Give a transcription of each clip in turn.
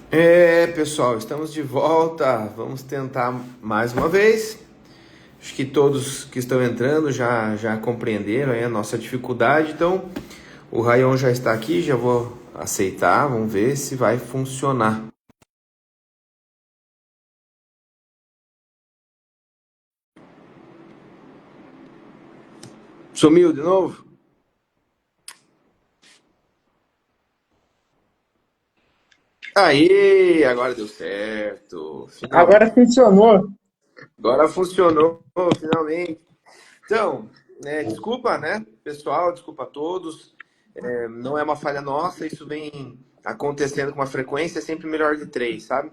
Pessoal, estamos de volta. Vamos tentar mais uma vez. Acho que todos que estão entrando já compreenderam aí a nossa dificuldade. Então, o Rayon já está aqui, já vou aceitar. Vamos ver se vai funcionar. Sumiu de novo? Aí, agora deu certo. Agora Finalmente. funcionou. Agora funcionou, finalmente. Então, desculpa, né, pessoal, desculpa a todos. Não é uma falha nossa, isso vem acontecendo com uma frequência sempre melhor de três, sabe?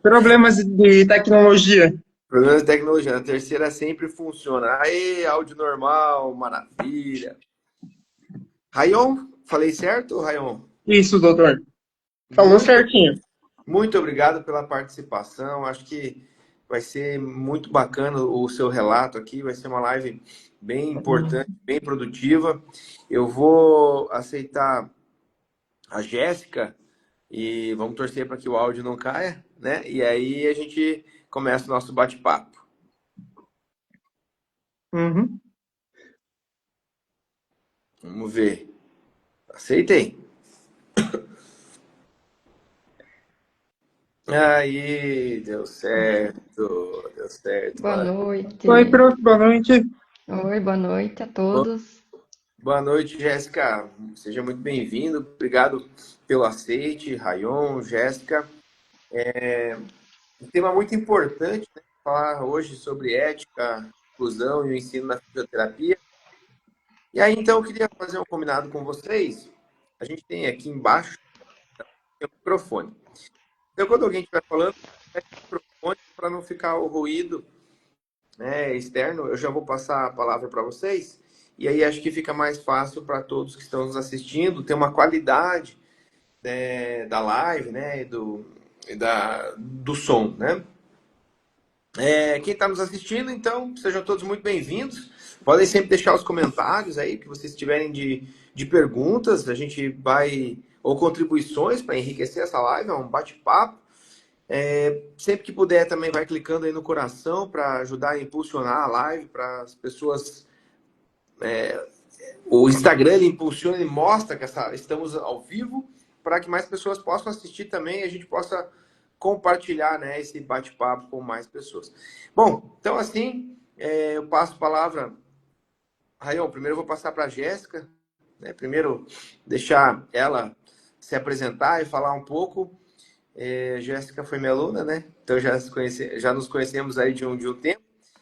Problemas de tecnologia. Problemas de tecnologia, a terceira sempre funciona. Aê, áudio normal, maravilha. Rayon, falei certo, Rayon? Isso, doutor. Falou Muito, certinho. muito obrigado pela participação. Acho que vai ser muito bacana o seu relato aqui. Vai ser uma live bem importante, bem produtiva. Eu vou aceitar a Jéssica e vamos torcer para que o áudio não caia, né? E aí a gente começa o nosso bate-papo. Uhum. Vamos ver. Aceitei. Aí, deu certo, deu certo. Boa Oi, noite. prof, boa noite. Oi, boa noite a todos. Boa noite, Jéssica. Seja muito bem-vindo. Obrigado pelo aceite, Rayon, Jéssica. Um tema muito importante, né? Falar hoje sobre ética, inclusão e o ensino na fisioterapia. E aí, então, eu queria fazer um combinado com vocês. A gente tem aqui embaixo tem um microfone. Então, quando alguém estiver falando, feche o microfone para não ficar o ruído, né, externo. Eu já vou passar a palavra para vocês. E aí acho que fica mais fácil para todos que estão nos assistindo ter uma qualidade, da live, né, do som, né? Quem está nos assistindo, então, sejam todos muito bem-vindos. Podem sempre deixar os comentários aí, que vocês tiverem de perguntas, a gente vai, ou contribuições para enriquecer essa live, é um bate-papo. Sempre que puder, também vai clicando aí no coração para ajudar a impulsionar a live para as pessoas. O Instagram ele impulsiona, ele mostra que estamos ao vivo para que mais pessoas possam assistir também e a gente possa compartilhar, né, esse bate-papo com mais pessoas. Bom, então assim, eu passo a palavra. Rayon, primeiro eu vou passar para a Jéssica, né, primeiro deixar ela se apresentar e falar um pouco. Jéssica foi minha aluna, né? Então já nos conhecemos aí de um tempo.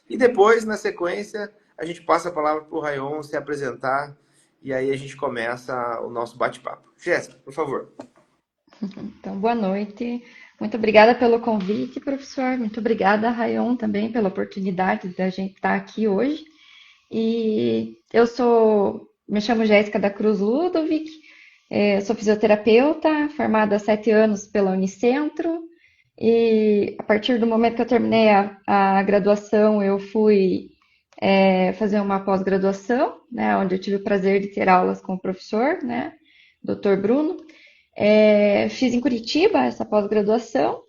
E depois, na sequência, a gente passa a palavra para o Rayon se apresentar e aí a gente começa o nosso bate-papo. Jéssica, por favor. Então, boa noite. Muito obrigada pelo convite, professor. Muito obrigada, Rayon, também pela oportunidade da gente estar aqui hoje. E me chamo Jéssica da Cruz Ludovic, sou fisioterapeuta, formada há 7 anos pela Unicentro. E a partir do momento que eu terminei a graduação, eu fui fazer uma pós-graduação, né, onde eu tive o prazer de ter aulas com o professor, né, Dr. Bruno. Fiz em Curitiba essa pós-graduação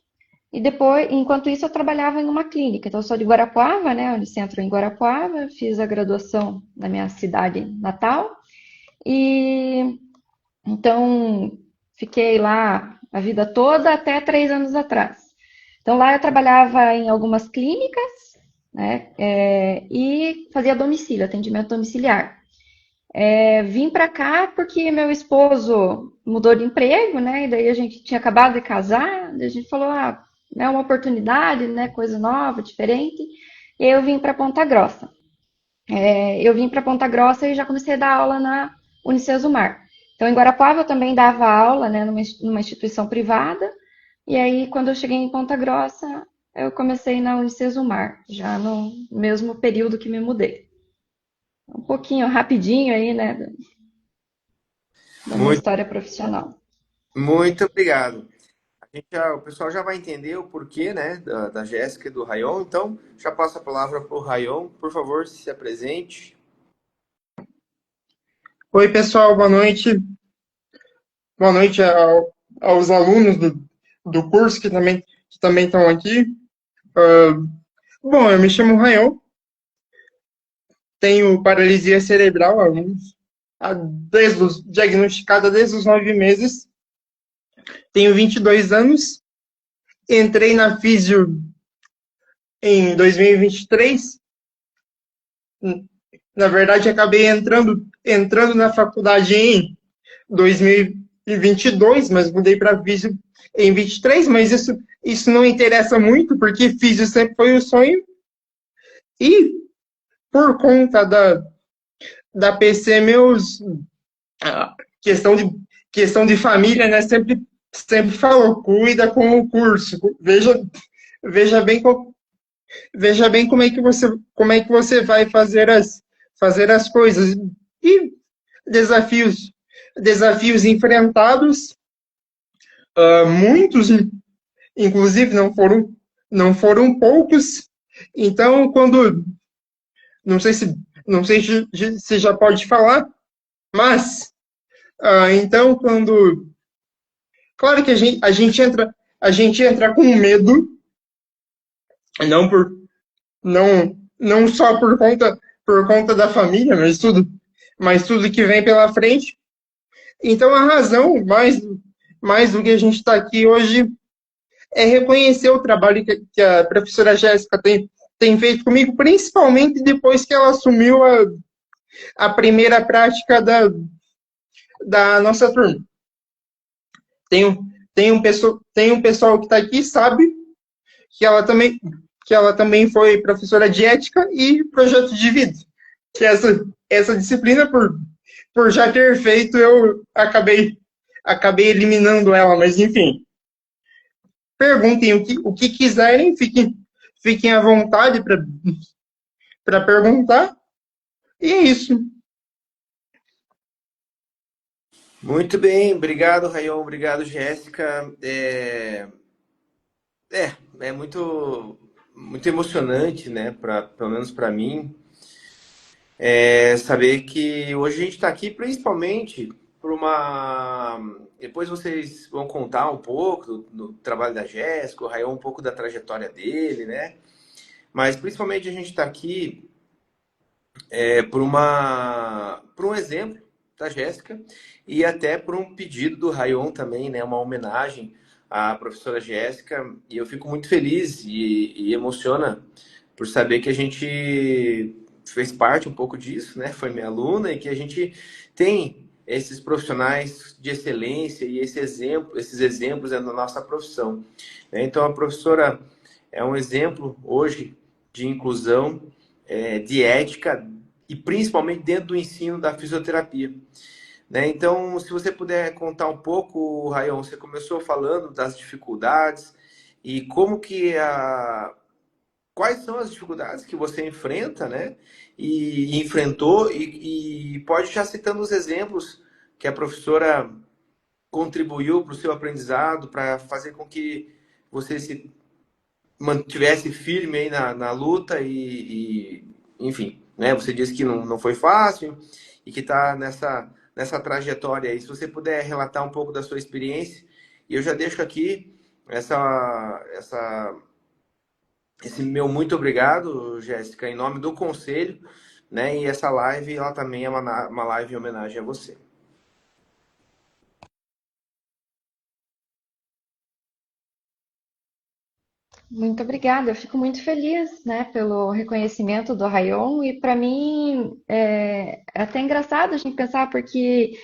e depois, enquanto isso, eu trabalhava em uma clínica. Então, eu sou de Guarapuava, né, onde centro em Guarapuava, fiz a graduação na minha cidade natal e então fiquei lá a vida toda até 3 anos atrás. Então, lá eu trabalhava em algumas clínicas, né, e fazia domicílio, atendimento domiciliar. Vim para cá porque meu esposo mudou de emprego, né? E daí a gente tinha acabado de casar, daí a gente falou, é uma oportunidade, né? Coisa nova, diferente. E eu vim para Ponta Grossa. Eu vim para Ponta Grossa e já comecei a dar aula na Unicesumar. Então, em Guarapuava eu também dava aula, né? Numa instituição privada. E aí, quando eu cheguei em Ponta Grossa, eu comecei na Unicesumar, já no mesmo período que me mudei. Um pouquinho rapidinho aí, né? Da minha Muito, história profissional. muito obrigado. O pessoal já vai entender o porquê, né, da Jéssica e do Rayon. Então, já passo a palavra para o Rayon. Por favor, se apresente. Oi, pessoal, boa noite. Boa noite aos alunos do curso que também estão aqui. Ah, bom, eu me chamo Rayon, tenho paralisia cerebral diagnosticada desde os 9 meses, tenho 22 anos, entrei na Físio em 2023. Na verdade, acabei entrando na faculdade em 2022, mas mudei para Físio em 23, mas isso não interessa muito, porque Físio sempre foi o sonho. E por conta da PC, ah, questão de, questão de família, né? Sempre falou, cuida com o curso. Veja bem, veja bem como é que você vai fazer as coisas. E desafios enfrentados, muitos, inclusive não foram poucos. Então, não sei se já pode falar, mas então claro que a gente entra com medo, não por não só por conta da família, mas tudo que vem pela frente. Então a razão mais do que a gente está aqui hoje é reconhecer o trabalho que a professora Jéssica tem feito comigo, principalmente depois que ela assumiu a primeira prática da nossa turma. Tem um pessoal que está aqui sabe que ela também foi professora de ética e projeto de vida. Que essa disciplina, por já ter feito, eu acabei eliminando ela, mas enfim. Perguntem o que quiserem, fiquem à vontade para perguntar. E é isso. Muito bem, obrigado, Rayon, obrigado, Jéssica. É muito emocionante, né? Pelo menos para mim, saber que hoje a gente está aqui principalmente por uma. Depois vocês vão contar um pouco do trabalho da Jéssica, o Rayon um pouco da trajetória dele, né? Mas principalmente a gente está aqui por um exemplo da Jéssica e até por um pedido do Rayon também, né? Uma homenagem à professora Jéssica. E eu fico muito feliz e emociona por saber que a gente fez parte um pouco disso, né? Foi minha aluna e que a gente tem esses profissionais de excelência e esses exemplos na nossa profissão. Então, a professora é um exemplo hoje de inclusão, de ética e principalmente dentro do ensino da fisioterapia. Né? Então, se você puder contar um pouco, Rayon, você começou falando das dificuldades e quais são as dificuldades que você enfrenta, né? E enfrentou e pode já citando os exemplos que a professora contribuiu para o seu aprendizado, para fazer com que você se mantivesse firme aí na luta enfim, né? Você disse que não foi fácil e que está nessa trajetória aí. Se você puder relatar um pouco da sua experiência, e eu já deixo aqui esse meu muito obrigado, Jéssica, em nome do conselho, né? E essa live, ela também é uma live em homenagem a você. Muito obrigada, eu fico muito feliz, né, pelo reconhecimento do Rayon e para mim é até engraçado a gente pensar porque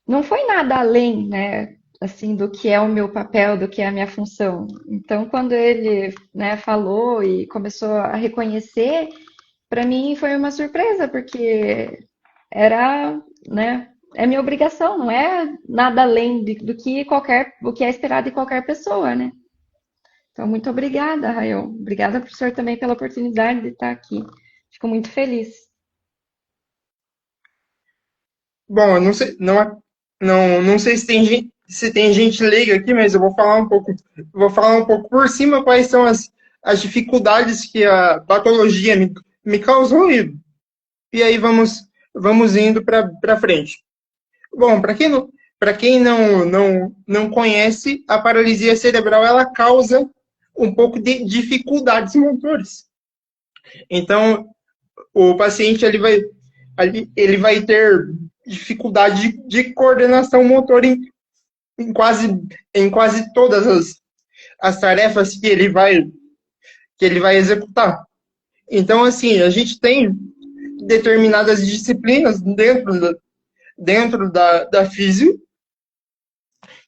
não foi nada além, né, assim, do que é o meu papel, do que é a minha função. Então, quando ele, né, falou e começou a reconhecer, para mim foi uma surpresa porque era, né, é minha obrigação, não é nada além do que o que é esperado de qualquer pessoa, né? Então, muito obrigada, Rayon. Obrigada, professor, também pela oportunidade de estar aqui. Fico muito feliz. Bom, eu não sei se tem gente leiga aqui, mas eu vou falar um pouco por cima quais são as dificuldades que a patologia me causou e aí vamos indo para frente. Bom, para quem não conhece, a paralisia cerebral ela causa um pouco de dificuldades motores. Então, o paciente ele vai ter dificuldade de coordenação motora em quase todas as tarefas que ele vai executar. Então, assim, a gente tem determinadas disciplinas dentro da físio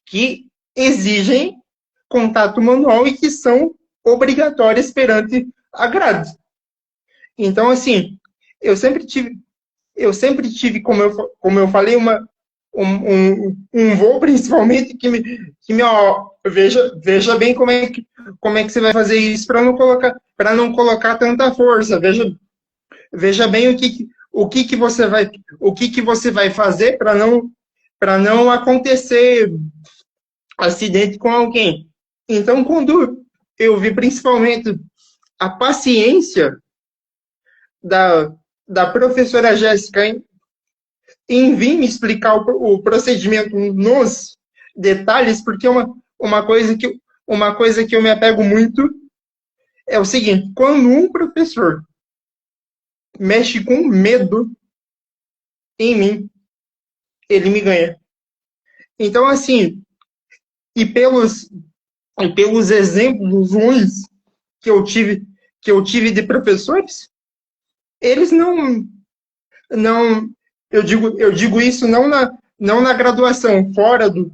que exigem contato manual e que são obrigatórias perante a grade. Então, assim, eu sempre tive, como eu falei, um voo principalmente ó, veja bem como é que você vai fazer isso para não colocar tanta força. Veja bem o que você vai fazer para não acontecer acidente com alguém. Então, quando eu vi principalmente a paciência da professora Jéssica em vir me explicar o procedimento nos detalhes, porque uma coisa que eu me apego muito é o seguinte: quando um professor mexe com medo em mim, ele me ganha. Então, assim, e pelos exemplos ruins que eu tive de professores, eles não eu digo isso não na graduação, fora do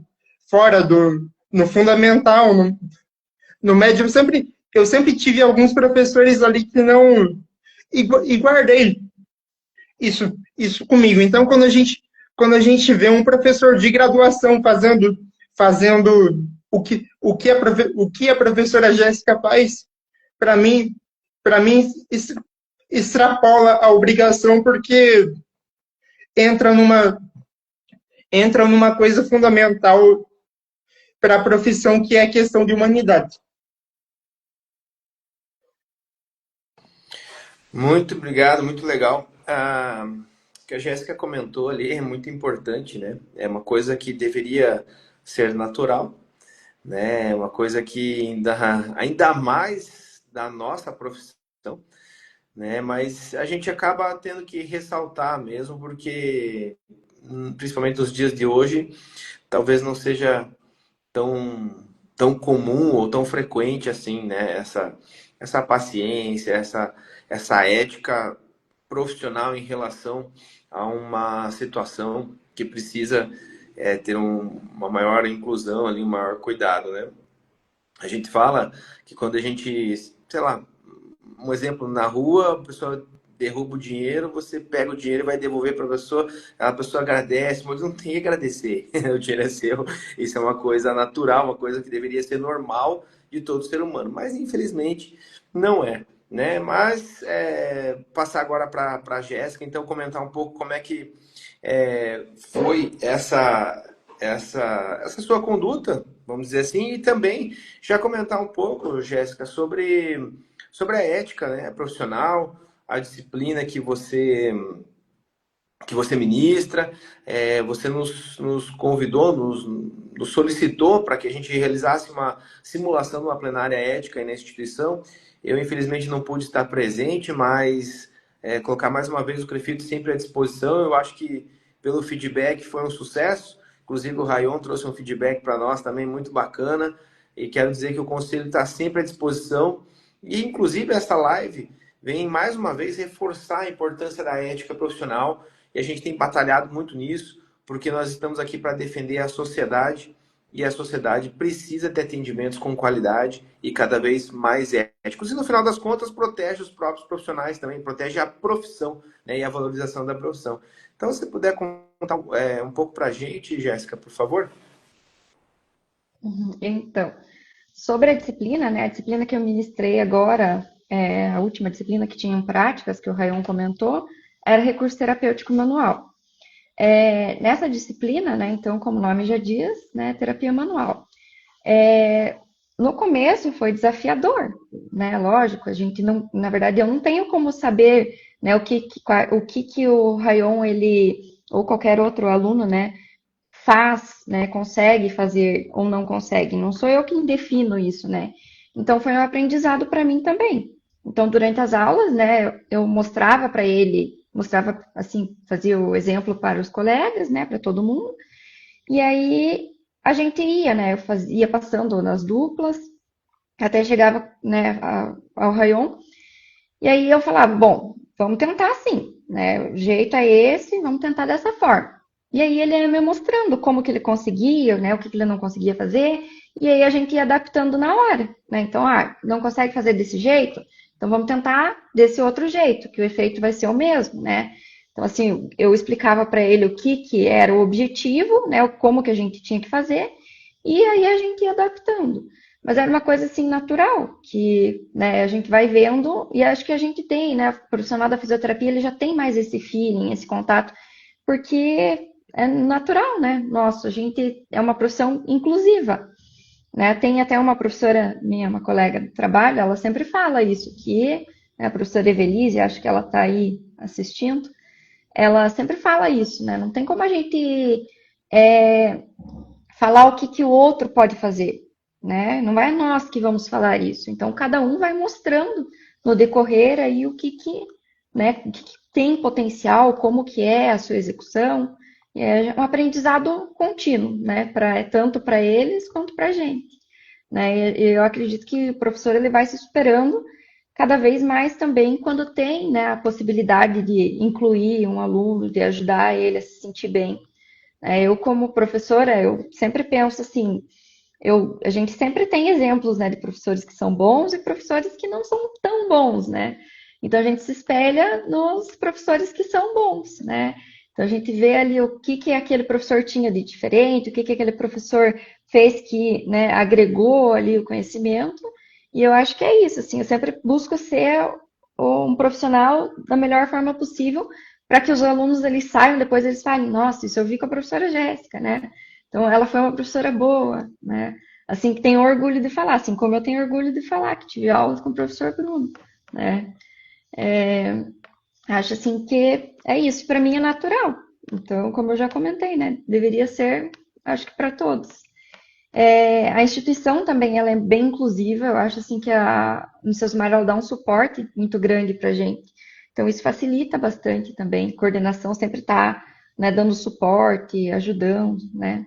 no fundamental, no médio, eu sempre tive alguns professores ali que não e guardei isso comigo. Então, quando a gente vê um professor de graduação fazendo o que a professora Jéssica faz, para mim, para mim extrapola a obrigação, porque entra numa entra numa coisa fundamental para a profissão, que é a questão de humanidade. Muito obrigado, muito legal. O que a Jéssica comentou ali é muito importante, né? É uma coisa que deveria ser natural, né? É uma coisa que ainda mais da nossa profissão, né? Mas a gente acaba tendo que ressaltar mesmo, porque principalmente nos dias de hoje, talvez não seja tão comum ou tão frequente assim, né? Essa paciência, essa ética profissional em relação a uma situação que precisa ter uma maior inclusão ali, um maior cuidado, né? A gente fala que quando a gente, sei lá, um exemplo, na rua, a pessoa derruba o dinheiro, você pega o dinheiro e vai devolver para a pessoa agradece, mas não tem que agradecer, o dinheiro é seu, isso é uma coisa natural, uma coisa que deveria ser normal de todo ser humano, mas infelizmente não é, né? Mas passar agora para a Jéssica, então comentar um pouco como é que foi essa sua conduta, vamos dizer assim, e também já comentar um pouco, Jéssica, sobre a ética, né, profissional, a disciplina que você ministra. Você nos convidou, nos solicitou para que a gente realizasse uma simulação de uma plenária ética aí na instituição. Eu, infelizmente, não pude estar presente, mas colocar mais uma vez o CREFIT sempre à disposição. Eu acho que, pelo feedback, foi um sucesso. Inclusive, o Rayon trouxe um feedback para nós também muito bacana. E quero dizer que o Conselho está sempre à disposição. E, inclusive, essa live vem, mais uma vez, reforçar a importância da ética profissional. E a gente tem batalhado muito nisso, porque nós estamos aqui para defender a sociedade, e a sociedade precisa ter atendimentos com qualidade e cada vez mais éticos. E, no final das contas, protege os próprios profissionais também, protege a profissão, né, e a valorização da profissão. Então, se puder contar um pouco para a gente, Jéssica, por favor. Então, sobre a disciplina, né? A disciplina que eu ministrei agora, a última disciplina que tinha em práticas, que o Rayon comentou, era recurso terapêutico manual. Nessa disciplina, né, então, como o nome já diz, né, terapia manual. No começo foi desafiador, né? Lógico, a gente não, na verdade, eu não tenho como saber, né, o que o Rayon, ele, ou qualquer outro aluno, né, faz, né, consegue fazer ou não consegue. Não sou eu quem defino isso, né? Então foi um aprendizado para mim também. Então durante as aulas, né, eu mostrava para ele, mostrava assim, fazia o exemplo para os colegas, né, para todo mundo. E aí a gente ia, né, eu ia passando nas duplas, até chegava, né, ao rayon. E aí eu falava, bom, vamos tentar assim, né? O jeito é esse, vamos tentar dessa forma. E aí ele ia me mostrando como que ele conseguia, né? O que que ele não conseguia fazer. E aí a gente ia adaptando na hora, né? Então, não consegue fazer desse jeito? Então vamos tentar desse outro jeito, que o efeito vai ser o mesmo, né? Então, assim, eu explicava para ele o que que era o objetivo, né? Como que a gente tinha que fazer. E aí a gente ia adaptando. Mas era uma coisa assim natural, que né, a gente vai vendo e acho que a gente tem, né? O profissional da fisioterapia ele já tem mais esse feeling, esse contato, porque é natural, né? Nossa, a gente é uma profissão inclusiva, né? Tem até uma professora minha, uma colega do trabalho, ela sempre fala isso, que né, a professora Evelise, acho que ela está aí assistindo, ela sempre fala isso, né? Não tem como a gente é, falar o que, que o outro pode fazer, né? Não é nós que vamos falar isso. Então, cada um vai mostrando no decorrer aí né, o que tem potencial, como que é a sua execução. É um aprendizado contínuo, né? Tanto para eles quanto para a gente. Né? E eu acredito que o professor ele vai se superando cada vez mais também quando tem né, a possibilidade de incluir um aluno, de ajudar ele a se sentir bem. Eu, como professora, eu sempre penso assim, a gente sempre tem exemplos, né, de professores que são bons e professores que não são tão bons, né? Então a gente se espelha nos professores que são bons, né? Então a gente vê ali o que que aquele professor tinha de diferente, o que que aquele professor fez que, né, agregou ali o conhecimento. E eu acho que é isso, assim, eu sempre busco ser um profissional da melhor forma possível para que os alunos eles saiam depois eles falem, nossa, isso eu vi com a professora Jéssica, né? Então ela foi uma professora boa, né? Assim que tenho orgulho de falar, assim como eu tenho orgulho de falar que tive aulas com o professor Bruno, né? Acho assim que é isso, para mim é natural. Então, como eu já comentei, né? Deveria ser, acho que para todos. A instituição também ela é bem inclusiva, eu acho assim que o Sesmar ela dá um suporte muito grande para a gente. Então isso facilita bastante também. A coordenação sempre está né, dando suporte, ajudando, né?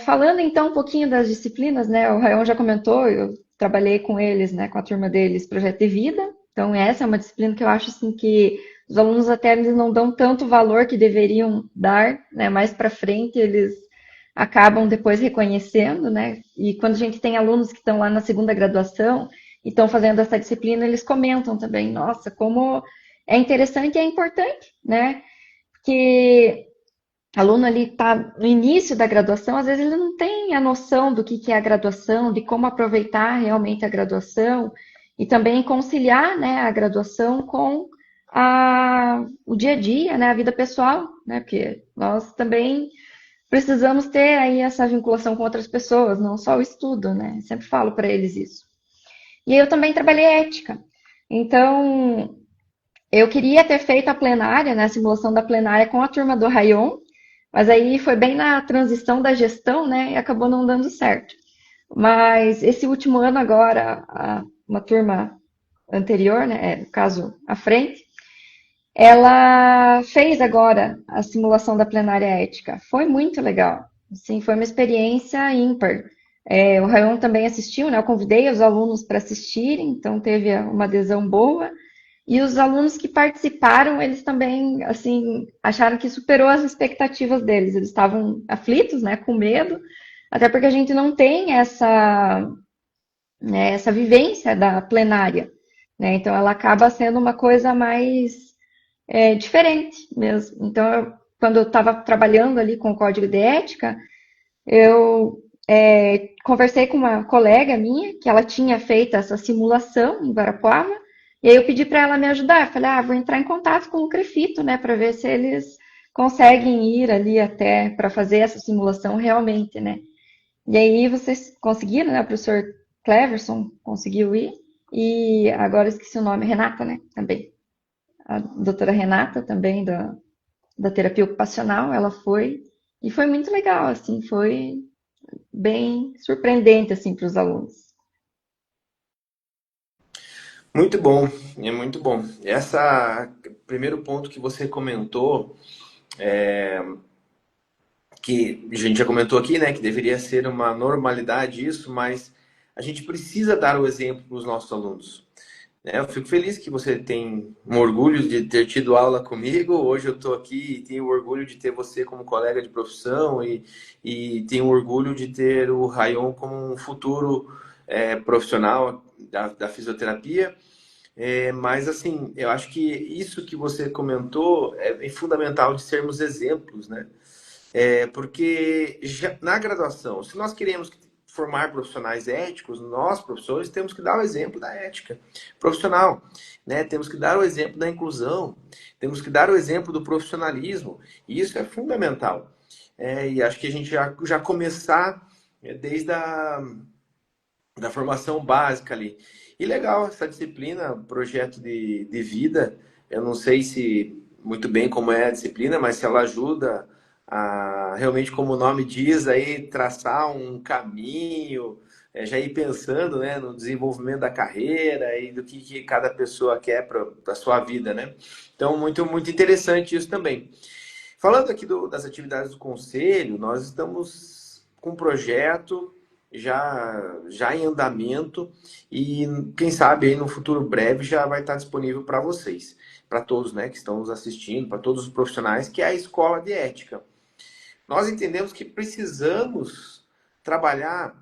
Falando então um pouquinho das disciplinas, né? O Rayon já comentou, eu trabalhei com eles, né, com a turma deles, projeto de vida. Então essa é uma disciplina que eu acho assim que os alunos até eles não dão tanto valor que deveriam dar, né? Mais para frente eles acabam depois reconhecendo, né? E quando a gente tem alunos que estão lá na segunda graduação e estão fazendo essa disciplina, eles comentam também, nossa, como é interessante e é importante, né? Que aluno ali está no início da graduação, às vezes ele não tem a noção do que é a graduação, de como aproveitar realmente a graduação e também conciliar né, a graduação com o dia a dia, né, a vida pessoal, né, porque nós também precisamos ter aí essa vinculação com outras pessoas, não só o estudo, né? Sempre falo para eles isso. E eu também trabalhei ética. Então, eu queria ter feito a plenária, né, a simulação da plenária com a turma do Rayon, mas aí foi bem na transição da gestão, né, e acabou não dando certo. Mas esse último ano agora, uma turma anterior, né, no caso, à frente, ela fez agora a simulação da plenária ética. Foi muito legal. Assim, foi uma experiência ímpar. O Rayon também assistiu, né? Eu convidei os alunos para assistirem, então teve uma adesão boa. E os alunos que participaram, eles também, assim, acharam que superou as expectativas deles. Eles estavam aflitos, né, com medo, até porque a gente não tem né, essa vivência da plenária, né? Então ela acaba sendo uma coisa mais diferente mesmo. Então, quando eu estava trabalhando ali com o código de ética, eu conversei com uma colega minha, que ela tinha feito essa simulação em Guarapuava, e aí eu pedi para ela me ajudar. Eu falei, vou entrar em contato com o Crefito, né, para ver se eles conseguem ir ali até para fazer essa simulação realmente, né. E aí vocês conseguiram, né, o professor Cleverson conseguiu ir, e agora eu esqueci o nome, Renata, né, também. A doutora Renata também da terapia ocupacional, ela foi, E foi muito legal, assim, foi bem surpreendente, assim, para os alunos. Muito bom, é muito bom. Essa primeiro ponto que você comentou, que a gente já comentou aqui, né, que deveria ser uma normalidade isso, mas a gente precisa dar o exemplo para os nossos alunos. Eu fico feliz que você tem um orgulho de ter tido aula comigo. Hoje eu estou aqui e tenho orgulho de ter você como colega de profissão e tenho orgulho de ter o Rayon como um futuro profissional da fisioterapia. Mas, assim, eu acho que isso que você comentou é fundamental de sermos exemplos, né? Porque na graduação, se nós queremos formar profissionais éticos, nós, professores, temos que dar o exemplo da ética profissional, né? Temos que dar o exemplo da inclusão, temos que dar o exemplo do profissionalismo, e isso é fundamental. E acho que a gente já começar desde da formação básica ali. E legal essa disciplina, projeto de vida. Eu não sei se muito bem como é a disciplina, mas se ela ajuda a realmente, como o nome diz, aí traçar um caminho, já ir pensando, né, no desenvolvimento da carreira e do que cada pessoa quer para a sua vida, né? Então, muito interessante isso também. Falando aqui das atividades do conselho, nós estamos com um projeto já em andamento e quem sabe aí no futuro breve já vai estar disponível para vocês, para todos, né, que estão nos assistindo, para todos os profissionais, que é a Escola de Ética. Nós entendemos que precisamos trabalhar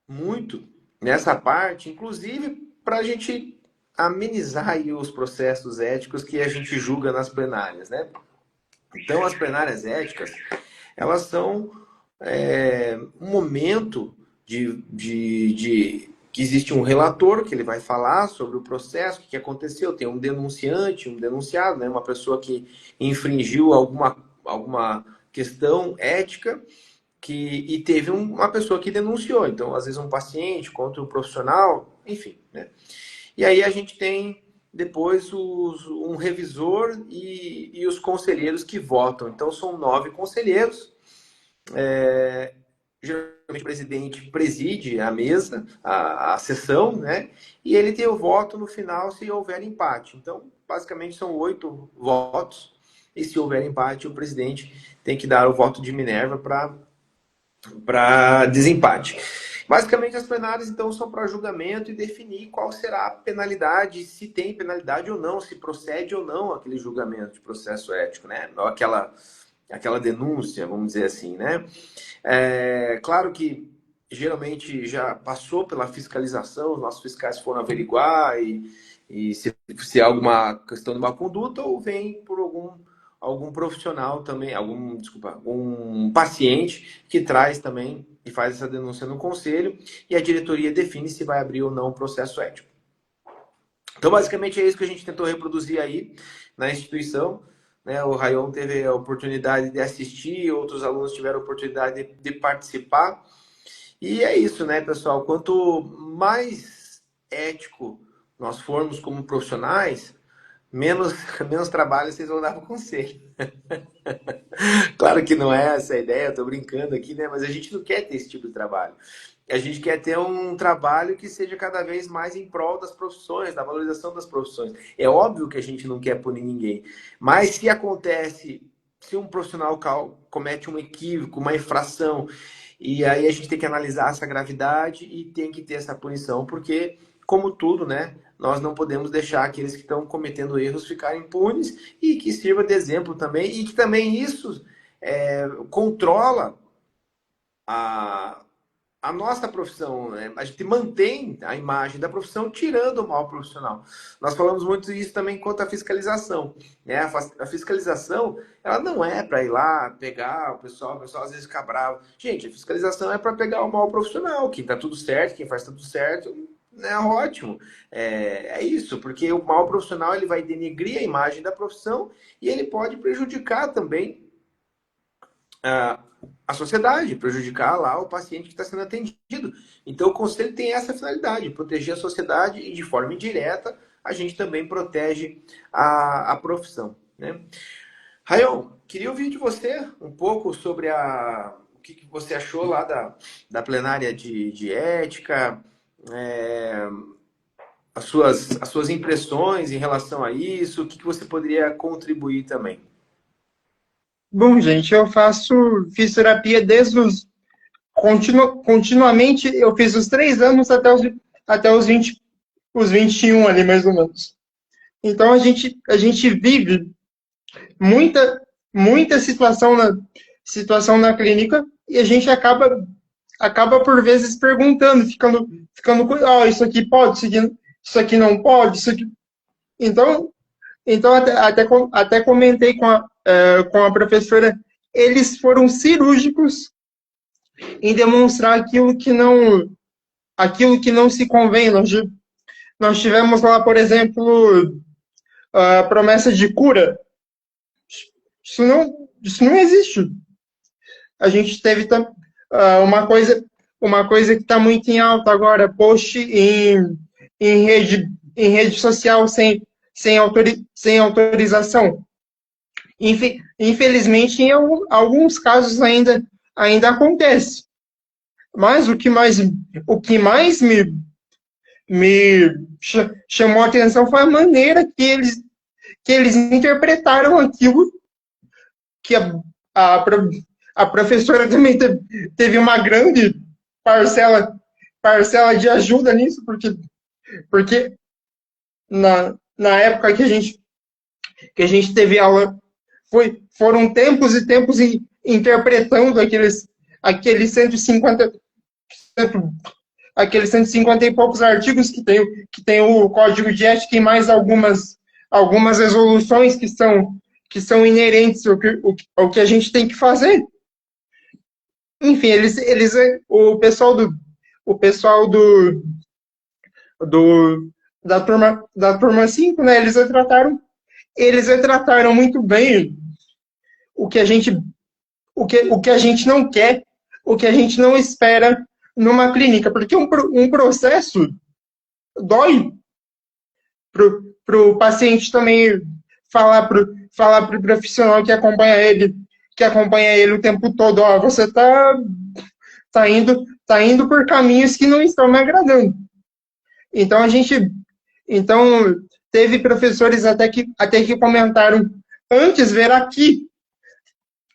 muito nessa parte, inclusive para a gente amenizar aí os processos éticos que a gente julga nas plenárias, né? Então, as plenárias éticas, elas são um momento de que existe um relator que ele vai falar sobre o processo, o que aconteceu, tem um denunciante, um denunciado, né, uma pessoa que infringiu alguma questão ética e teve uma pessoa que denunciou. Então, às vezes, um paciente contra um profissional, enfim, né? E aí a gente tem depois um revisor e os conselheiros que votam. Então, são 9 conselheiros. Geralmente o presidente preside a mesa, a sessão, né? E ele tem o voto no final se houver empate. Então, basicamente, são 8 votos. E se houver empate, o presidente tem que dar o voto de Minerva para desempate. Basicamente, as plenárias, então, são para julgamento e definir qual será a penalidade, se tem penalidade ou não, se procede ou não aquele julgamento de processo ético, né? Ou aquela denúncia, vamos dizer assim, né? Claro que geralmente já passou pela fiscalização, os nossos fiscais foram averiguar e se há alguma questão de uma conduta ou vem por algum profissional também, algum paciente que traz também e faz essa denúncia no conselho e a diretoria define se vai abrir ou não o processo ético. Então, basicamente, é isso que a gente tentou reproduzir aí na instituição. Né? O Rayon teve a oportunidade de assistir, outros alunos tiveram a oportunidade de participar. E é isso, né, pessoal? Quanto mais ético nós formos como profissionais, menos, menos trabalho vocês vão dar para o conselho. Claro que não é essa a ideia, eu tô brincando aqui, né? Mas a gente não quer ter esse tipo de trabalho. A gente quer ter um trabalho que seja cada vez mais em prol das profissões, da valorização das profissões. É óbvio que a gente não quer punir ninguém, mas se um profissional comete um equívoco, uma infração, e aí a gente tem que analisar essa gravidade e tem que ter essa punição, porque, como tudo, né? Nós não podemos deixar aqueles que estão cometendo erros ficarem impunes e que sirva de exemplo também, e que também isso controla a, a nossa profissão, né? A gente mantém a imagem da profissão tirando o mal profissional. Nós falamos muito isso também quanto à fiscalização. Né? A fiscalização, ela não é para ir lá pegar o pessoal às vezes fica bravo. Gente, a fiscalização é para pegar o mal profissional. Quem está tudo certo, quem faz tudo certo, é ótimo. É isso, porque o mal profissional ele vai denegrir a imagem da profissão e ele pode prejudicar também a sociedade, prejudicar lá o paciente que está sendo atendido. Então, o conselho tem essa finalidade, proteger a sociedade e, de forma indireta, a gente também protege a profissão. Né? Rayon, queria ouvir de você um pouco sobre o que você achou lá da plenária de ética, é, as suas impressões em relação a isso, o que você poderia contribuir também. Bom, gente, fiz terapia desde continuamente, eu fiz os 3 anos até os 21 ali, mais ou menos. Então, a gente vive muita situação na clínica e a gente acaba por vezes perguntando, isso aqui pode, isso aqui não pode, isso aqui... Então, até comentei com a professora, eles foram cirúrgicos em demonstrar aquilo que não se convém. Nós tivemos lá, por exemplo, a promessa de cura. Isso não existe. A gente teve uma coisa que está muito em alta agora, post em rede social sem autorização. Infelizmente, em alguns casos ainda acontece. Mas o que mais me chamou a atenção foi a maneira que eles interpretaram aquilo que a professora também teve uma grande parcela de ajuda nisso, porque na época que a gente teve aula, foram tempos e tempos interpretando aqueles 150 aqueles 150 e poucos artigos que tem o código de ética e mais algumas resoluções que são inerentes ao que a gente tem que fazer. Enfim, o pessoal da turma 5, né, eles retrataram muito bem o que a gente não quer, o que a gente não espera numa clínica, porque um processo dói para o paciente também falar para o profissional que acompanha ele o tempo todo, ó, você tá indo por caminhos que não estão me agradando. Então teve professores até que comentaram antes ver aqui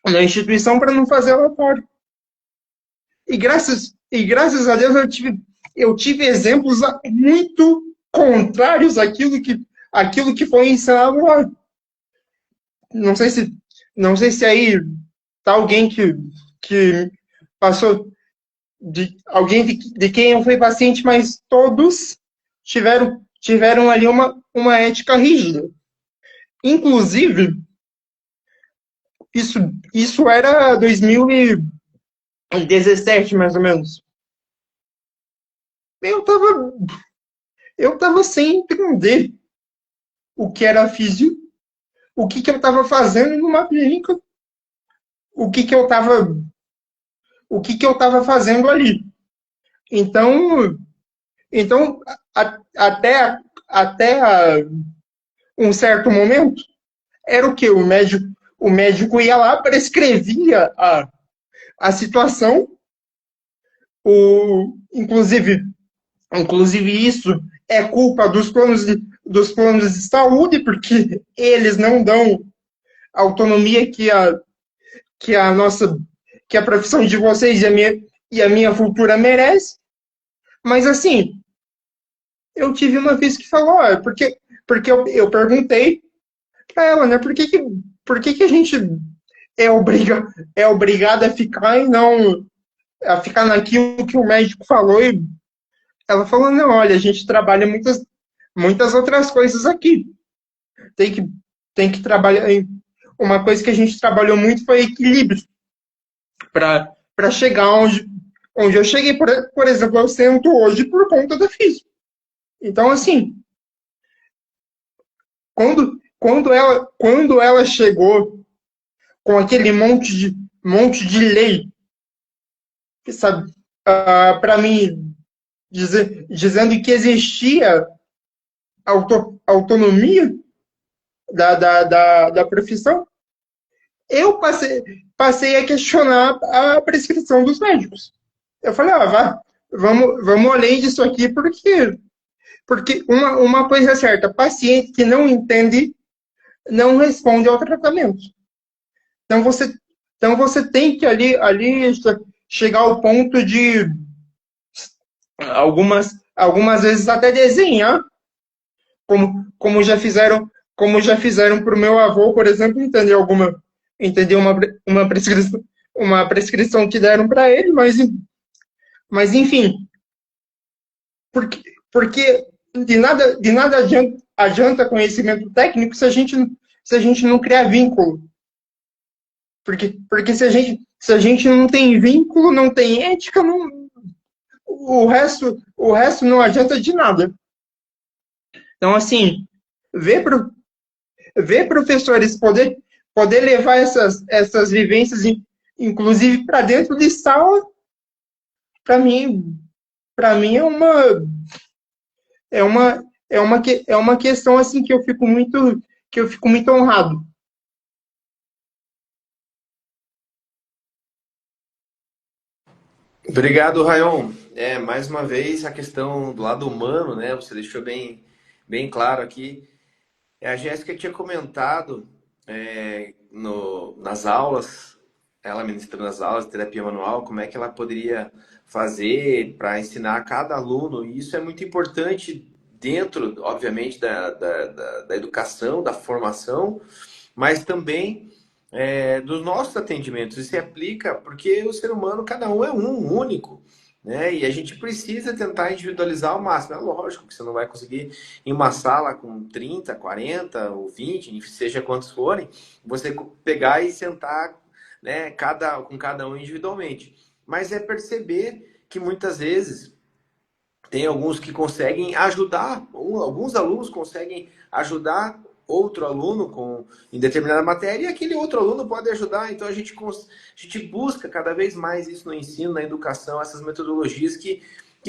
na instituição para não fazer relatório. E graças a Deus eu tive exemplos muito contrários àquilo que foi ensinado lá. Não sei se aí tá alguém que passou alguém de quem eu fui paciente, mas todos tiveram ali uma ética rígida. Inclusive, isso era 2017, mais ou menos. Eu tava sem entender o que era físio, o que eu estava fazendo numa clínica, o que eu estava fazendo ali. Então até um certo momento, era o que? O médico ia lá, prescrevia a situação, inclusive isso é culpa dos planos de saúde, porque eles não dão a autonomia que a profissão de vocês e a minha futura merece. Mas assim, eu tive uma vez que falou, porque eu perguntei para ela, né, por que a gente é obrigado a ficar e não a ficar naquilo que o médico falou? E ela falou, não, olha, a gente trabalha muitas outras coisas aqui. Tem que trabalhar. Uma coisa que a gente trabalhou muito foi equilíbrio para chegar onde eu cheguei. Por exemplo, eu sento hoje por conta da física. Então, assim, quando ela chegou com aquele monte de lei, sabe, para mim, dizendo que existia autonomia da profissão, eu passei a questionar a prescrição dos médicos. Eu falei, vamos além disso aqui, porque uma coisa é certa, paciente que não entende não responde ao tratamento. Então você tem que ali chegar ao ponto de algumas vezes até desenhar, como já fizeram para o meu avô, por exemplo, entender uma prescrição que deram para ele, mas enfim, porque de nada adianta conhecimento técnico se a gente não criar vínculo. Porque se a gente não tem vínculo, não tem ética, o resto não adianta de nada. Então, assim, ver, ver professores poder levar essas vivências, inclusive para dentro de sala, para mim, é uma questão assim que eu fico muito honrado. Obrigado, Rayon. Mais uma vez, a questão do lado humano, né? Você deixou bem claro aqui. A Jéssica tinha comentado nas aulas, ela ministrando as aulas de terapia manual, como é que ela poderia fazer para ensinar cada aluno. E isso é muito importante dentro, obviamente, da educação, da formação, mas também dos nossos atendimentos. Isso se aplica porque o ser humano, cada um é único. Né? E a gente precisa tentar individualizar ao máximo. É lógico que você não vai conseguir em uma sala com 30, 40 ou 20, seja quantos forem, você pegar e sentar, né, com cada um individualmente. Mas é perceber que muitas vezes tem alguns que conseguem ajudar, alguns alunos conseguem ajudar outro aluno em determinada matéria e aquele outro aluno pode ajudar. Então a gente busca cada vez mais isso no ensino, na educação, essas metodologias que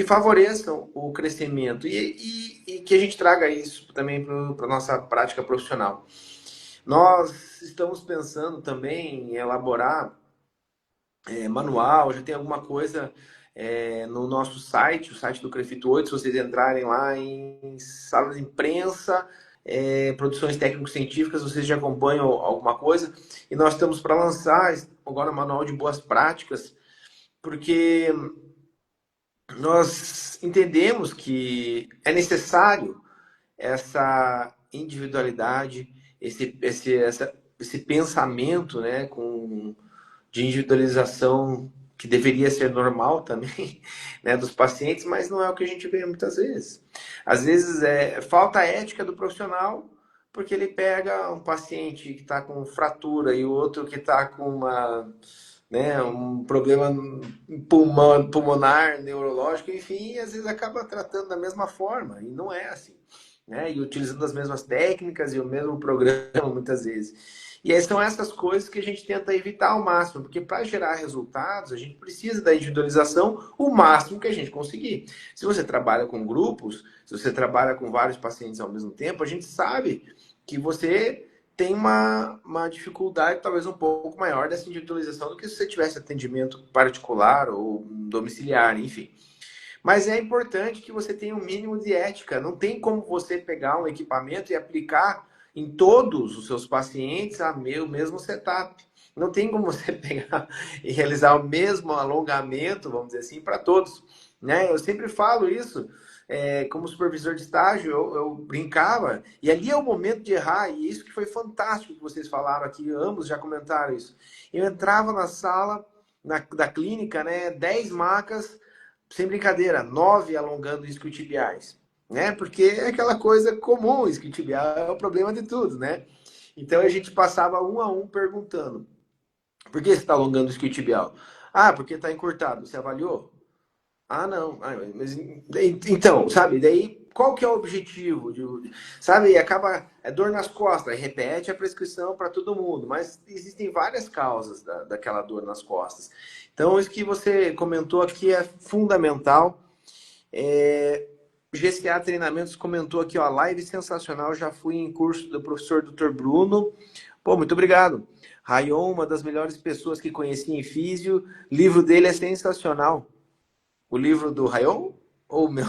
favoreçam o crescimento e que a gente traga isso também para a nossa prática profissional. Nós estamos pensando também em elaborar manual, já tem alguma coisa no nosso site, o site do Crefito 8, se vocês entrarem lá em sala de imprensa, produções técnico-científicas, vocês já acompanham alguma coisa. E nós estamos para lançar agora um manual de boas práticas, porque nós entendemos que é necessário essa individualidade, esse pensamento, né, de individualização que deveria ser normal também, né, dos pacientes, mas não é o que a gente vê muitas vezes. Às vezes falta ética do profissional, porque ele pega um paciente que está com fratura e o outro que está com um problema pulmonar, neurológico, enfim, e às vezes acaba tratando da mesma forma, e não é assim. Né? E utilizando as mesmas técnicas e o mesmo programa, muitas vezes. E aí são essas coisas que a gente tenta evitar ao máximo, porque para gerar resultados, a gente precisa da individualização o máximo que a gente conseguir. Se você trabalha com grupos, se você trabalha com vários pacientes ao mesmo tempo, a gente sabe que você tem uma dificuldade talvez um pouco maior dessa individualização do que se você tivesse atendimento particular ou domiciliar, enfim. Mas é importante que você tenha um mínimo de ética. Não tem como você pegar um equipamento e aplicar em todos os seus pacientes o mesmo setup. Não tem como você pegar e realizar o mesmo alongamento, vamos dizer assim, para todos. Né? Eu sempre falo isso. Como supervisor de estágio, eu brincava, e ali é o momento de errar, e isso que foi fantástico que vocês falaram aqui, ambos já comentaram isso. Eu entrava na sala da clínica, né, 10 macas, sem brincadeira, 9 alongando isquiotibiais, né? Porque é aquela coisa comum, isquiotibial é o problema de tudo, né? Então a gente passava um a um perguntando: por que você está alongando o isquiotibial? Ah, porque está encurtado. Você avaliou? Ah, não. Mas então, sabe? Daí qual que é o objetivo? Sabe? Acaba dor nas costas, aí repete a prescrição para todo mundo, mas existem várias causas daquela dor nas costas. Então, isso que você comentou aqui é fundamental. GCA Treinamentos comentou aqui, ó, live sensacional, já fui em curso do professor Dr. Bruno, Pô, muito obrigado. Rayon, uma das melhores pessoas que conheci em físio. O livro dele é sensacional. O livro do Rayon ou o meu?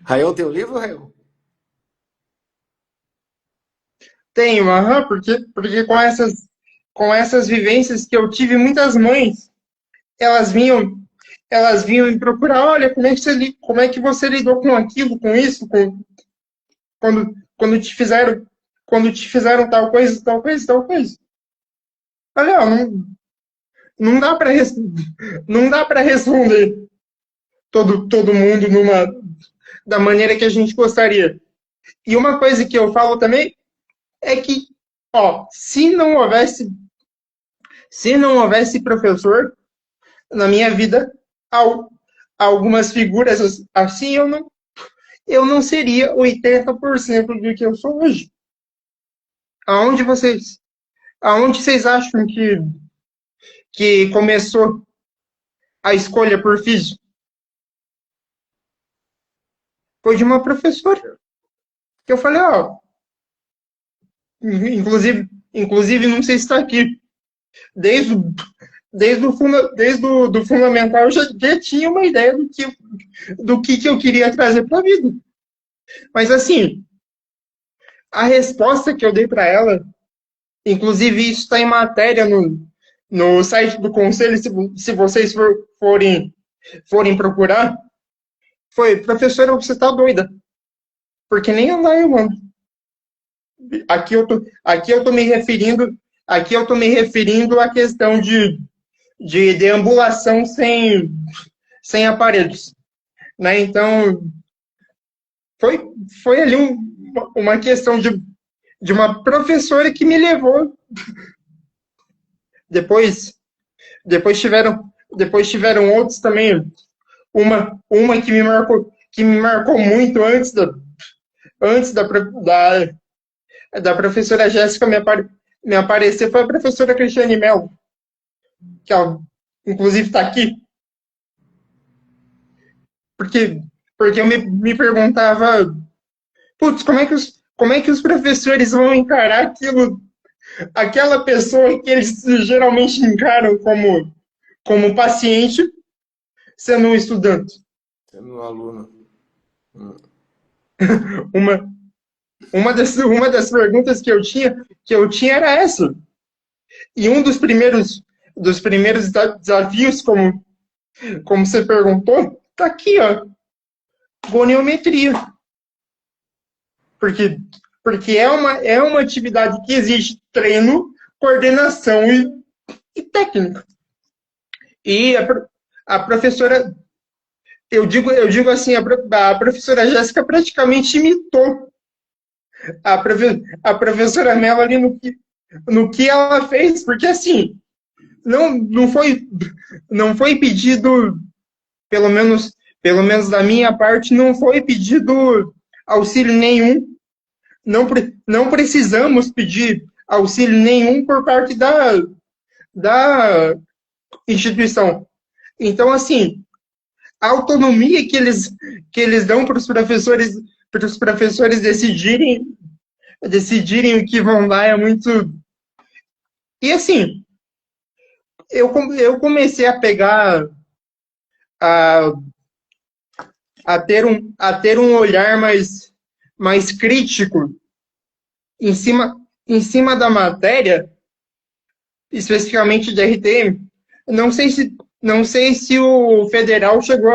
Rayon tem um livro, Rayon? Tenho, aham, porque com essas vivências que eu tive, muitas mães, elas vinham, elas vinham me procurar, olha, como é que você lidou com aquilo, com isso, quando te fizeram tal coisa, tal coisa, tal coisa. Olha, não dá para não dá para responder todo mundo da maneira que a gente gostaria. E uma coisa que eu falo também é que, ó, se não houvesse professor na minha vida, algumas figuras assim, eu não seria 80% do que eu sou hoje. Aonde vocês, aonde vocês acham que começou a escolha por físico? Foi de uma professora. Que eu falei, ó, inclusive, não sei se está aqui. Desde, desde o do fundamental, eu já tinha uma ideia do que eu queria trazer para a vida. Mas, assim, a resposta que eu dei para ela, inclusive isso está em matéria no site do conselho, se vocês forem procurar, foi, professora, você está doida. Porque nem andar eu ando. Aqui eu tô me referindo, aqui eu tô me referindo à questão de deambulação sem aparelhos, né? Então, foi, foi ali uma questão de uma professora que me levou. Depois, depois tiveram outros também. Uma que me marcou muito antes da professora Jéssica me aparecer foi a professora Cristiane Melo, que ela, inclusive está aqui, porque, porque eu me perguntava, putz, como é que os professores vão encarar aquela pessoa que eles geralmente encaram como paciente, sendo um estudante? Sendo um aluno. Uma, uma das perguntas que eu tinha era essa. E um dos primeiros desafios, como você perguntou, tá aqui, ó, goniometria. Porque, porque é uma atividade que exige treino, coordenação e técnica. E a professora, eu digo assim, a professora Jéssica praticamente imitou a professora Mello ali no que ela fez, porque assim, não foi pedido, pelo menos da minha parte, não foi pedido auxílio nenhum. Não precisamos pedir auxílio nenhum por parte da instituição. Então, assim, a autonomia que eles dão para os professores decidirem o que vão dar é muito. E assim, eu comecei a pegar a, a ter um olhar mais crítico em cima da matéria, especificamente de RTM. Não sei se o federal chegou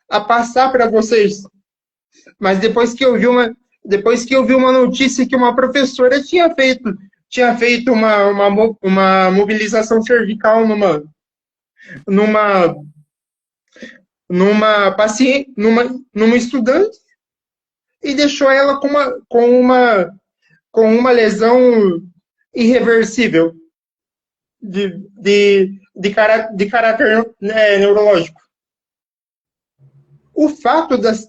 a passar para vocês, mas depois que eu vi uma notícia que uma professora tinha feito uma mobilização cervical numa, numa estudante e deixou ela com uma lesão irreversível de caráter, né, neurológico. O fato das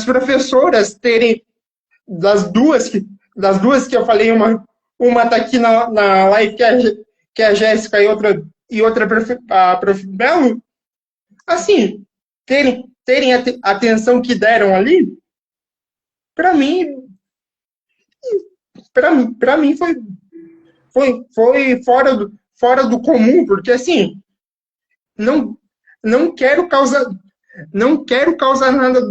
professoras terem, das duas que eu falei, uma tá aqui na live, que é a Jéssica, e outra a prof. Belo, assim, terem a atenção que deram ali, para mim, para mim foi fora do comum, porque assim, não, não quero causar, não quero causar nada,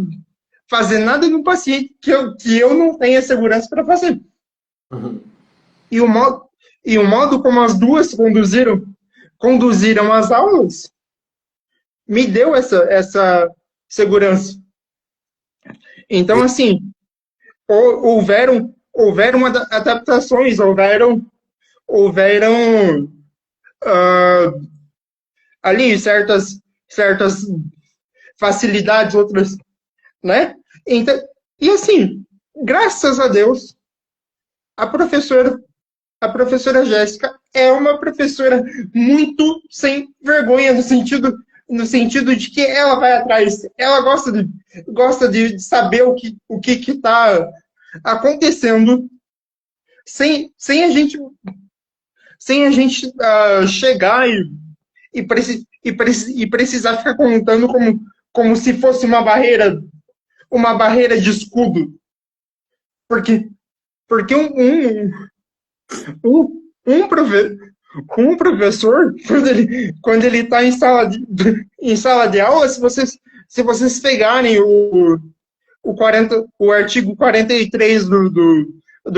fazer nada no paciente que eu não tenha segurança para fazer. Uhum. E o modo como as duas conduziram as aulas me deu essa segurança. Então, assim, houveram adaptações, houveram ali certas facilidades, outras, né? Então, e assim, graças a Deus, a professora a professora Jéssica é uma professora muito sem vergonha no sentido de que ela vai atrás, ela gosta de saber o que está acontecendo sem a gente chegar e precisar ficar contando como se fosse uma barreira de escudo. Porque, porque um, profe, um professor, quando ele está em sala de aula, se vocês pegarem o artigo 43 do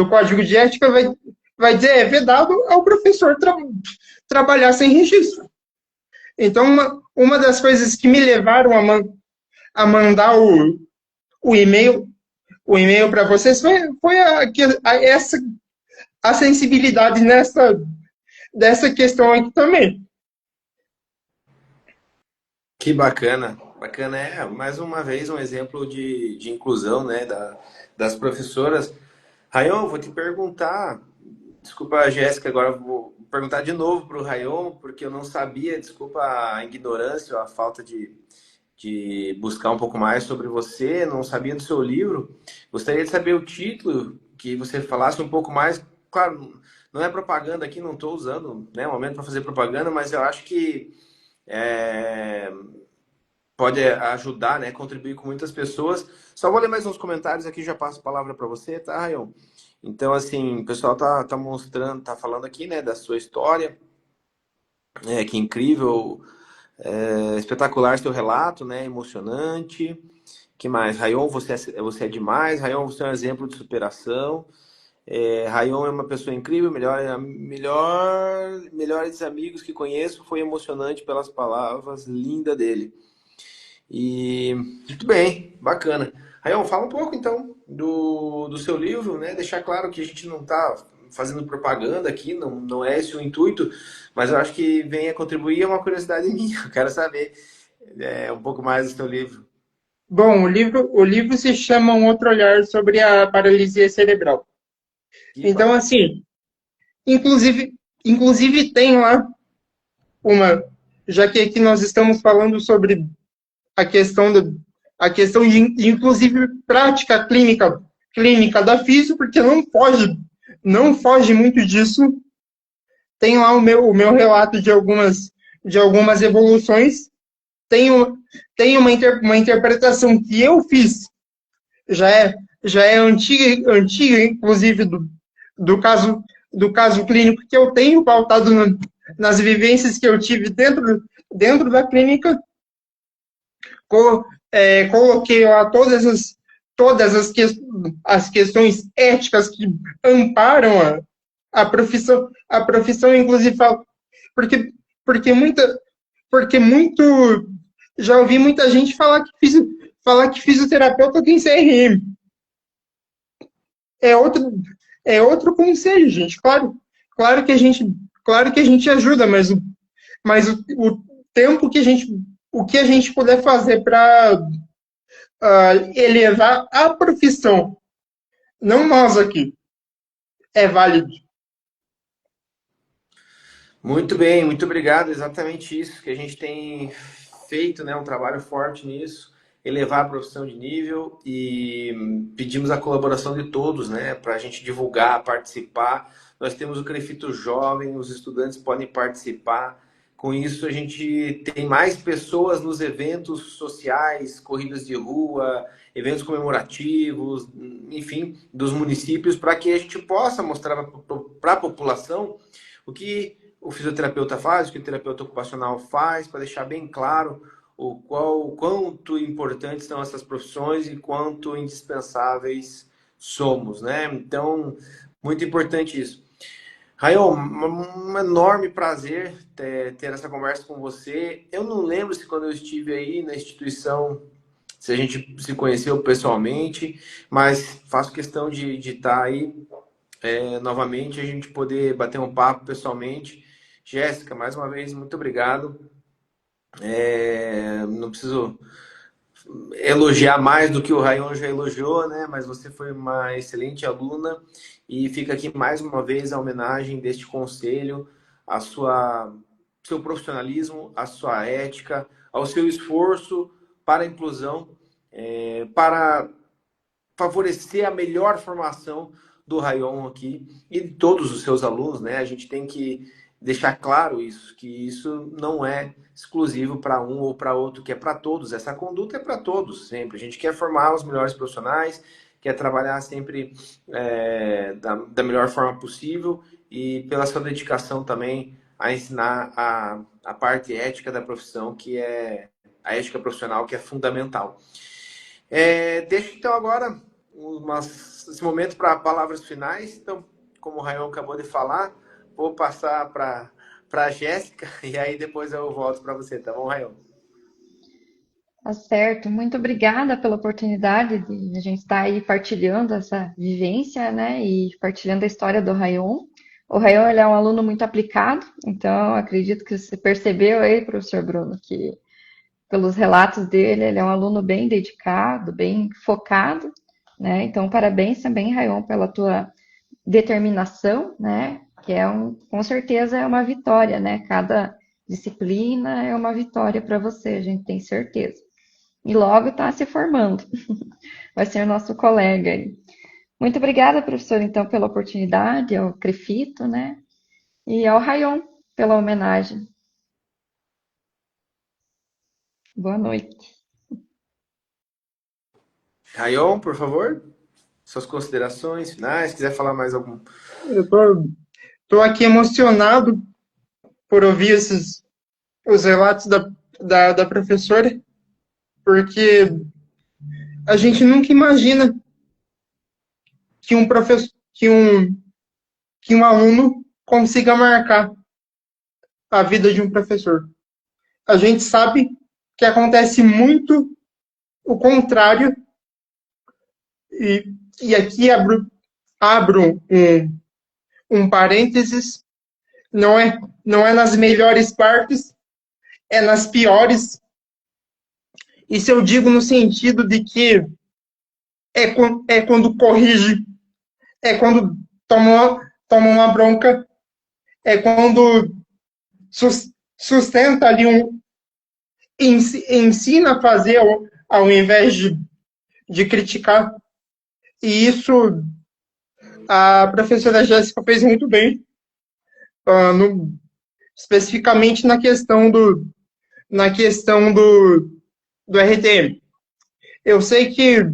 Código de Ética, vai dizer é vedado ao professor trabalhar sem registro. Então, uma das coisas que me levaram a mandar o e-mail para vocês foi essa a sensibilidade dessa questão aqui também. Que bacana, bacana. É, mais uma vez, um exemplo de inclusão, né, das professoras. Rayon, vou te perguntar, desculpa, Jéssica, agora eu vou perguntar de novo para o Rayon, porque eu não sabia, desculpa a ignorância ou a falta de buscar um pouco mais sobre você, não sabia do seu livro. Gostaria de saber o título, que você falasse um pouco mais. Claro, não é propaganda aqui, não estou usando, né, o momento para fazer propaganda, mas eu acho que é, pode ajudar, né, contribuir com muitas pessoas. Só vou ler mais uns comentários aqui, já passo a palavra para você, tá, Rayon? Então, assim, o pessoal tá mostrando, tá falando aqui, né, da sua história, que incrível, espetacular seu relato, né, emocionante. Que mais? Rayon, você é demais. Rayon, você é um exemplo de superação. Rayon é uma pessoa incrível, melhores amigos que conheço. Foi emocionante pelas palavras lindas dele. E muito bem, bacana. Rayon, fala um pouco então do seu livro, né? Deixar claro que a gente não está fazendo propaganda aqui, não é esse o intuito, mas eu acho que vem a contribuir, é uma curiosidade minha. Eu quero saber um pouco mais do seu livro. Bom, o livro se chama Um Outro Olhar sobre a Paralisia Cerebral. Que Então, bacana. assim, inclusive tem lá já que aqui nós estamos falando sobre a questão a questão de inclusive prática clínica da física, porque não foge muito disso. Tem lá o meu relato de algumas evoluções. Tem uma interpretação que eu fiz, já é antiga inclusive, do caso clínico que eu tenho pautado nas vivências que eu tive dentro da clínica. Coloquei lá todas as questões éticas que amparam a profissão, inclusive, porque, porque, muita, porque muito, já ouvi muita gente falar que fisioterapeuta tem CRM. É outro, é outro conselho, gente. Claro claro que a gente ajuda, mas o tempo o que a gente puder fazer para elevar a profissão, não nós aqui, é válido. Muito bem, muito obrigado. Exatamente isso que a gente tem feito, né? Um trabalho forte nisso, elevar a profissão de nível e pedimos a colaboração de todos, né? Para a gente divulgar, participar. Nós temos o Crefito Jovem, os estudantes podem participar. Com isso, a gente tem mais pessoas nos eventos sociais, corridas de rua, eventos comemorativos, enfim, dos municípios, para que a gente possa mostrar para a população o que o fisioterapeuta faz, o que o terapeuta ocupacional faz, para deixar bem claro o quanto importantes são essas profissões e quanto indispensáveis somos, né? Então, muito importante isso. Rayon, um enorme prazer ter essa conversa com você. Eu não lembro se quando eu estive aí na instituição, se a gente se conheceu pessoalmente, mas faço questão de estar aí novamente, a gente poder bater um papo pessoalmente. Jéssica, mais uma vez, muito obrigado. Não preciso elogiar mais do que o Rayon já elogiou, né? Mas você foi uma excelente aluna e fica aqui mais uma vez a homenagem deste conselho, a seu profissionalismo, a sua ética, ao seu esforço para a inclusão, para favorecer a melhor formação do Rayon aqui e de todos os seus alunos, né? A gente tem que deixar claro isso, que isso não é exclusivo para um ou para outro, que é para todos. Essa conduta é para todos, sempre. A gente quer formar os melhores profissionais, quer trabalhar sempre da melhor forma possível e pela sua dedicação também a ensinar a parte ética da profissão, que é a ética profissional, que é fundamental. Deixo então agora esse momento para palavras finais. Então, como o Rayon acabou de falar, vou passar para a Jéssica e aí depois eu volto para você, tá bom, Rayon? Tá certo. Muito obrigada pela oportunidade de a gente estar aí partilhando essa vivência, né? E partilhando a história do Rayon. O Rayon, ele é um aluno muito aplicado, então acredito que você percebeu aí, professor Bruno, que pelos relatos dele, ele é um aluno bem dedicado, bem focado, né? Então, parabéns também, Rayon, pela tua determinação, né? Que com certeza é uma vitória, né? Cada disciplina é uma vitória para você, a gente tem certeza. E logo está se formando, vai ser nosso colega aí. Muito obrigada, professor, então, pela oportunidade, ao Crefito, né? E ao Rayon, pela homenagem. Boa noite. Rayon, por favor, suas considerações finais, se quiser falar mais algum. Eu tô aqui emocionado por ouvir os relatos da professora, porque a gente nunca imagina que um professor, que um aluno consiga marcar a vida de um professor. A gente sabe que acontece muito o contrário, e aqui abro um parênteses, não é nas melhores partes, é nas piores. Isso eu digo no sentido de que é quando corrige, é quando toma uma bronca, é quando sustenta ali ensina a fazer ao invés de criticar. E isso a professora Jéssica fez muito bem, especificamente na questão do RTM. Eu sei que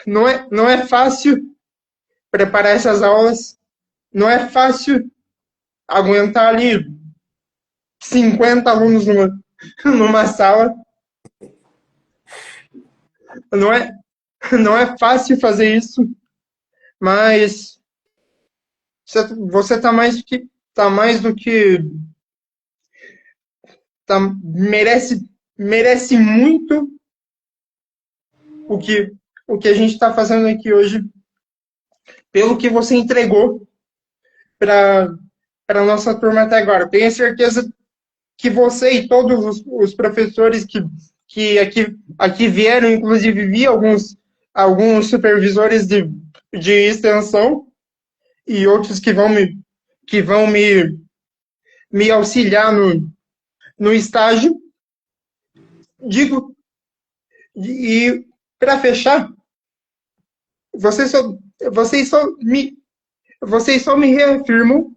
não é fácil preparar essas aulas, não é fácil aguentar ali 50 alunos numa sala. Não é fácil fazer isso, mas você merece muito o que a gente está fazendo aqui hoje, pelo que você entregou para a nossa turma até agora. Tenho certeza que você e todos os professores que aqui vieram, inclusive vi alguns supervisores de extensão e outros que vão me auxiliar no estágio. Digo, e para fechar, vocês só me reafirmam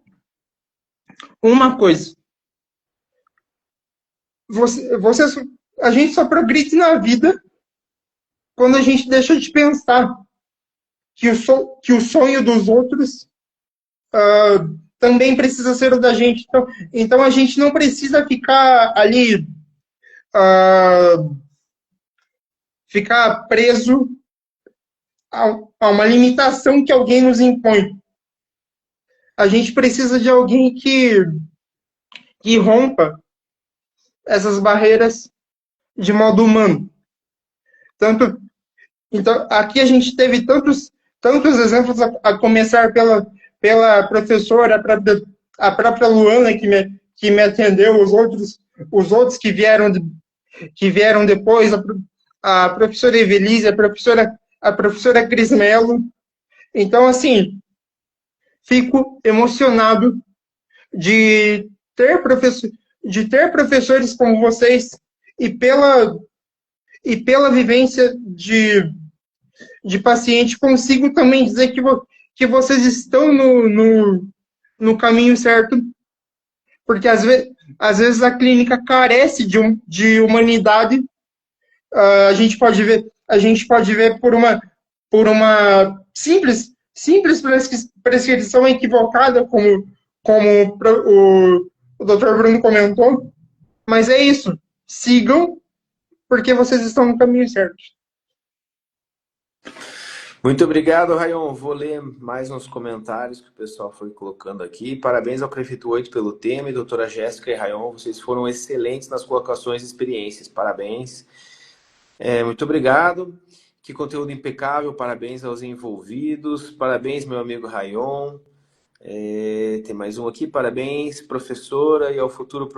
uma coisa. A gente só progride na vida quando a gente deixa de pensar que o sonho dos outros também precisa ser o da gente. Então a gente não precisa ficar ali, ficar preso a uma limitação que alguém nos impõe. A gente precisa de alguém que rompa essas barreiras de modo humano. Então, aqui a gente teve tantos exemplos, a começar pela professora, a própria Luana, que me atendeu, os outros que vieram depois, a professora Evelise, a professora Cris Mello. Então, assim, fico emocionado de ter professores como vocês e pela vivência de paciente, consigo também dizer que vocês estão no caminho certo, porque às vezes a clínica carece de humanidade. A gente pode ver por uma simples prescrição equivocada, como o Dr. Bruno comentou, mas é isso. Sigam, porque vocês estão no caminho certo. Muito obrigado, Rayon. Vou ler mais uns comentários que o pessoal foi colocando aqui. Parabéns ao Prefeito 8 pelo tema e doutora Jéssica e Rayon, vocês foram excelentes nas colocações e experiências. Parabéns. Muito obrigado. Que conteúdo impecável. Parabéns aos envolvidos. Parabéns, meu amigo Rayon. Tem mais um aqui. Parabéns, professora, e ao futuro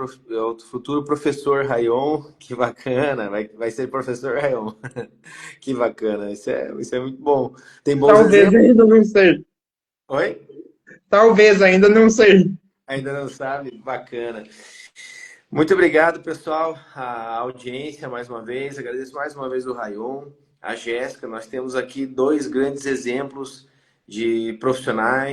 professor Rayon. Que bacana. Vai ser professor Rayon. Que bacana. Isso é muito bom. Tem bons Talvez exemplos? ainda não sei. Oi? Talvez ainda não sei. Ainda não sabe? Bacana. Muito obrigado, pessoal, a audiência mais uma vez. Agradeço mais uma vez o Rayon, a Jéssica. Nós temos aqui dois grandes exemplos de profissional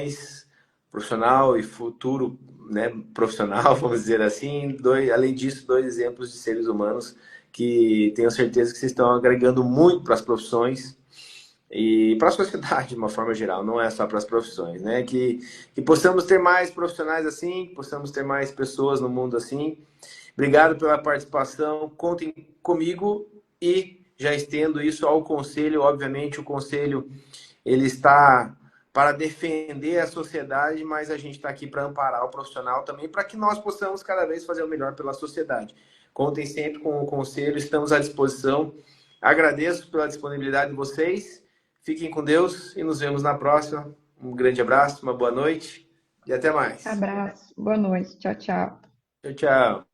e futuro, né, profissional, vamos dizer assim. Além disso, dois exemplos de seres humanos que tenho certeza que vocês estão agregando muito para as profissões e para a sociedade de uma forma geral, não é só para as profissões, né? Que possamos ter mais profissionais assim, que possamos ter mais pessoas no mundo assim. Obrigado pela participação, contem comigo e já estendo isso ao Conselho. Obviamente o Conselho ele está para defender a sociedade, mas a gente está aqui para amparar o profissional também, para que nós possamos cada vez fazer o melhor pela sociedade. Contem sempre com o Conselho, estamos à disposição. Agradeço pela disponibilidade de vocês. Fiquem com Deus e nos vemos na próxima. Um grande abraço, uma boa noite e até mais. Abraço, boa noite, tchau, tchau. Tchau, tchau.